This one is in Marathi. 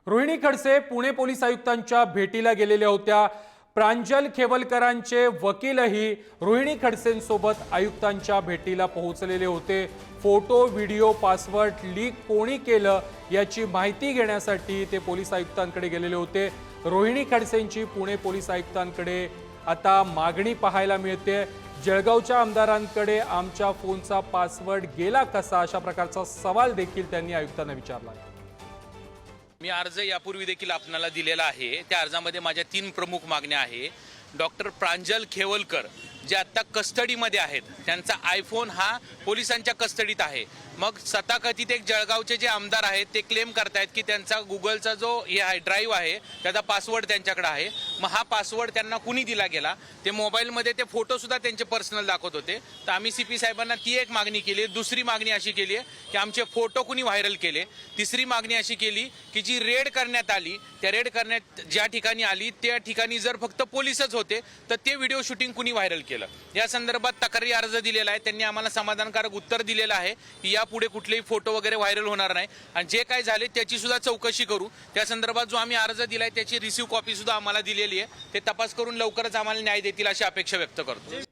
रोहिणी खडसे पुणे पोलीस आयुक्तांच्या भेटीला गेलेल्या होत्या। प्रांजल खेवलकरांचे वकीलही रोहिणी खडसेंसोबत आयुक्तांच्या भेटीला पोहोचलेले होते। फोटो व्हिडिओ पासवर्ड लीक कोणी केलं याची माहिती घेण्यासाठी ते पोलीस आयुक्तांकडे गेलेले होते। रोहिणी खडसेंची पुणे पोलीस आयुक्तांकडे आता मागणी पाहायला मिळते। जळगावच्या आमदारांकडे आमच्या फोनचा पासवर्ड गेला कसा, अशा प्रकारचा सवाल देखील त्यांनी आयुक्तांना विचारला। मी अर्ज यापूर्वी देखील आपल्याला दिलेला आहे। त्या अर्जामध्ये माझ्या 3 प्रमुख मागण्या आहे। डॉक्टर प्रांजल खेवलकर जे आता कस्टडीमध्ये आहेत, त्यांचा आयफोन हा पोलिसांच्या कस्टडीत आहे। मग तथाकथित एक जळगावचे जे आमदार आहेत ते क्लेम करतायत की त्यांचा गुगलचा जो हे आहे ड्राईव्ह आहे त्याचा पासवर्ड त्यांच्याकडे आहे। मग हा पासवर्ड त्यांना कुणी दिला गेला, ते मोबाईलमध्ये ते फोटो सुद्धा त्यांचे पर्सनल दाखवत होते। तर आम्ही सीपी साहेबांना ती एक मागणी केली। दुसरी मागणी अशी केली आहे की आमचे फोटो कुणी व्हायरल केले। तिसरी मागणी अशी केली की जी रेड करण्यात आली, त्या रेड करण्यात ज्या ठिकाणी आली त्या ठिकाणी जर फक्त पोलीसच होते तर ते व्हिडिओ शूटिंग कुणी व्हायरल केलं। या संदर्भात तक्रारी अर्ज दिलेला आहे। त्यांनी आम्हाला समाधानकारक उत्तर दिलेलं आहे की यापुढे कुठलेही फोटो वगैरे व्हायरल होणार नाही आणि जे काय झाले त्याची सुद्धा चौकशी करू। त्या संदर्भात जो आम्ही अर्ज दिलाय त्याची रिसीव्ह कॉपी सुद्धा आम्हाला दिलेली आहे। ते तपास करून लवकरच आम्हाला न्याय देतील अशी अपेक्षा व्यक्त करतो।